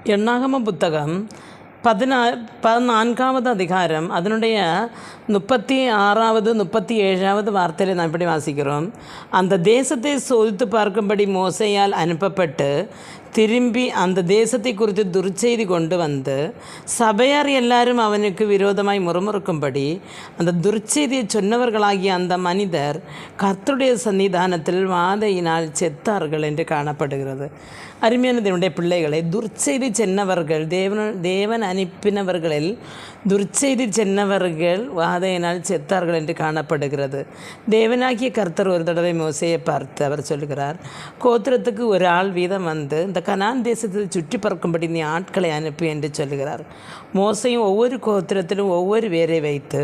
எண்ணாகம புத்தகம் 14வது அதிகாரம் அதனுடைய 36வது 37வது வார்த்தையில் நாம் இப்படி வாசிக்கிறோம். அந்த தேசத்தை சோதித்து பார்க்கும்படி மோசேயால் அனுப்பப்பட்டு திரும்பி அந்த தேசத்தை குறித்து துர்ச்செய்தி கொண்டு வந்து சபையார் எல்லாரும் அவனுக்கு விரோதமாய் முறுமுறுக்கும்படி அந்த துர்ச்செய்தியை சொன்னவர்களாகிய அந்த மனிதர் கர்த்தருடைய சன்னிதானத்தில் வாதையினால் செத்தார்கள் என்று காணப்படுகிறது. அருமையான தேவனுடைய பிள்ளைகளை, துர்ச்செய்தி சென்னவர்கள், தேவன் அனுப்பினவர்களில் துர்ச்செய்தி சென்னவர்கள் வாதையினால் செத்தார்கள் என்று காணப்படுகிறது. தேவனாகிய கர்த்தர் ஒரு தடவை மோசேயை பார்த்து அவர் சொல்கிறார், கோத்திரத்துக்கு ஒரு ஆள் வீதம் வந்து இந்த கனான் தேசத்தில் சுற்றி பறக்கும்படி நீ ஆட்களை அனுப்பி என்று சொல்கிறார். மோசையும் ஒவ்வொரு கோத்திரத்திலும் ஒவ்வொரு பேரை வைத்து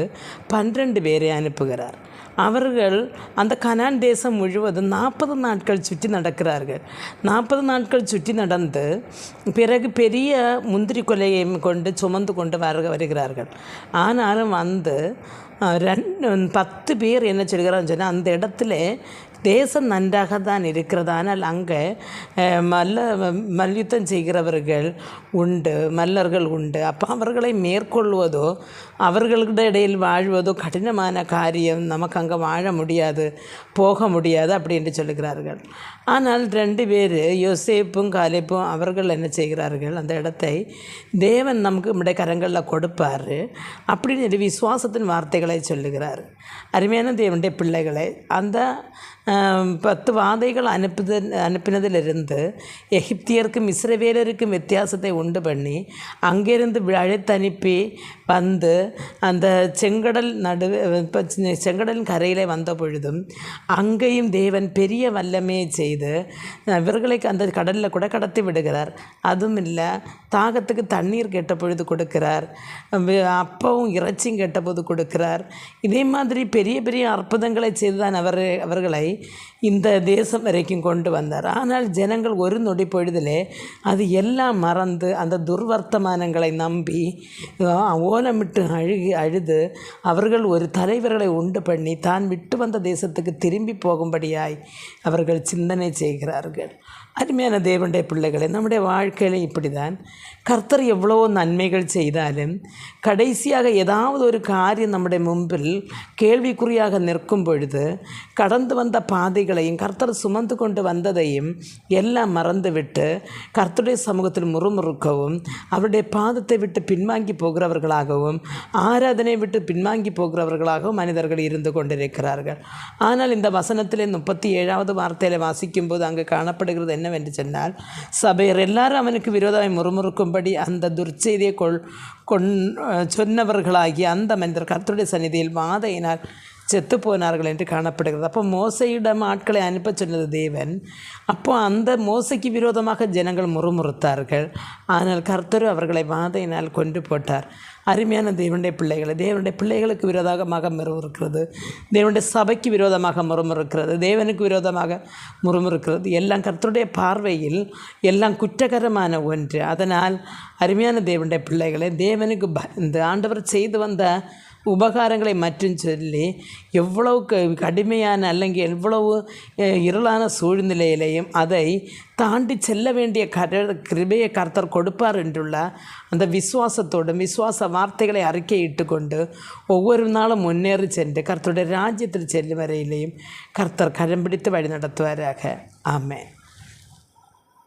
12 பேரை அனுப்புகிறார். அவர்கள் அந்த கனான் தேசம் முழுவதும் 40 நாட்கள் சுற்றி நடக்கிறார்கள். 40 நாட்கள் சுற்றி நடந்து பிறகு பெரிய முந்திரி கொலையை கொண்டு சுமந்து கொண்டு வருகிறார்கள். ஆனாலும் வந்து 10 பேர் என்ன சொல்கிறான்னு சொன்னால், அந்த இடத்துல தேசம் நன்றாக தான் இருக்கிறது, ஆனால் அங்கே மல்யுத்தம் செய்கிறவர்கள் உண்டு, மல்லர்கள் உண்டு. அப்போ அவர்களை மேற்கொள்வதோ அவர்களுடைய இடையில் வாழ்வதோ கடினமான காரியம், நமக்கு அங்கே வாழ முடியாது, போக முடியாது அப்படி என்று சொல்லுகிறார்கள். ஆனால் 2 பேர் யோசேப்பும் காலேப்பும் அவர்கள் என்ன செய்கிறார்கள், அந்த இடத்தை தேவன் நமக்கு நம்முடைய கரங்களில் கொடுப்பார் அப்படின்னு விசுவாசத்தின் வார்த்தைகளை சொல்லுகிறார். அருமையான தேவனுடைய பிள்ளைகளை, அந்த 10 வாதைகள் அனுப்பினதிலிருந்து எகிப்தியருக்கும் இஸ்ரவேலருக்கும் வித்தியாசத்தை உண்டு பண்ணி அங்கிருந்து அழைத்தனுப்பி வந்து அந்த செங்கடலின் கரையிலே வந்த பொழுதும் அங்கேயும் தேவன் பெரிய வல்லமையை செய்து இவர்களை அந்த கடலில் கூட கடத்தி விடுகிறார். அதுவும் இல்லை, தாகத்துக்கு தண்ணீர் கேட்ட பொழுது கொடுக்கிறார், அப்பவும் இறைச்சியும் கேட்டபோது கொடுக்கிறார். இதே மாதிரி பெரிய பெரிய அற்புதங்களை செய்து தான் அவர்களை இந்த தேசம் வரைக்கும் கொண்டு வந்தார். ஆனால் ஜனங்கள் ஒரு நொடி பொழுதிலே அது எல்லாம் மறந்து அந்த துர்வர்த்தமானங்களை நம்பி ஓலமிட்டு அழுது அவர்கள் ஒரு தலைவர்களை உண்டு பண்ணி தான் விட்டு வந்த தேசத்துக்கு திரும்பி போகும்படியாய் அவர்கள் சிந்தனை செய்கிறார்கள். அருமையான தேவனுடைய பிள்ளைகளை, நம்முடைய வாழ்க்கையில் இப்படி தான் கர்த்தர் எவ்வளவோ நன்மைகள் செய்தாலும் கடைசியாக ஏதாவது ஒரு காரியம் நம்முடைய முன்பில் கேள்விக்குறியாக நிற்கும் பொழுது கடந்து வந்த பாதைகளையும் கர்த்தர் சுமந்து கொண்டு வந்ததையும் எல்லாம் மறந்துவிட்டு கர்த்தருடைய சமூகத்தில் முறுமுறுக்கவும் அவருடைய பாதத்தை விட்டு பின்வாங்கி போகிறவர்களாகவும் ஆராதனை விட்டு பின்வாங்கி போகிறவர்களாகவும் மனிதர்கள் இருந்து கொண்டிருக்கிறார்கள். ஆனால் இந்த வசனத்திலே 37வது வார்த்தையில் வாசிக்கும்போது அங்கு காணப்படுகிறது என்னவென்று சொன்னால், சபையர் எல்லாரும் அவனுக்கு விரோதமாய் முறுமுறுக்கும்படி அந்த துர்ச்செய்தியை சொன்னவர்களாகிய அந்த மனிதர் கர்த்தருடைய சந்நிதியில் வாதையினால் செத்து போனார்கள் என்று காணப்படுகிறது. அப்போ மோசையிடம் ஆட்களை அனுப்ப சொன்னது தேவன். அப்போ அந்த மோசைக்கு விரோதமாக ஜனங்கள் முறுமுறுத்தார்கள். ஆனால் கர்த்தர் அவர்களை வாதையினால் கொண்டு போட்டார். அருமையான தேவனுடைய பிள்ளைகளை, தேவனுடைய பிள்ளைகளுக்கு விரோதமாக முறுமுறுக்கிறது, தேவனுடைய சபைக்கு விரோதமாக முறுமுறுக்கிறது, தேவனுக்கு விரோதமாக முறுமுறுக்கிறது எல்லாம் கர்த்தருடைய பார்வையில் எல்லாம் குற்றகரமான ஒன்று. அதனால் அருமையான தேவனுடைய பிள்ளைகளை, தேவனுக்கு இந்த ஆண்டவர் செய்து வந்த உபகாரங்களை மற்றும் சொல்லி எவ்வளவு கடுமையான அல்லங்க எவ்வளவு இருளான சூழ்நிலையிலையும் அதை தாண்டி செல்ல வேண்டிய கிருபையை கர்த்தர் கொடுப்பார் என்றுள்ள அந்த விசுவாசத்தோடும் விசுவாச வார்த்தைகளை அறிக்கையிட்டு கொண்டு ஒவ்வொரு நாளும் முன்னேறி சென்று கர்த்தருடைய ராஜ்யத்தில் செல்லும் வரையிலையும் கர்த்தர் கரம் பிடித்து வழி நடத்துவாராக. ஆமென்.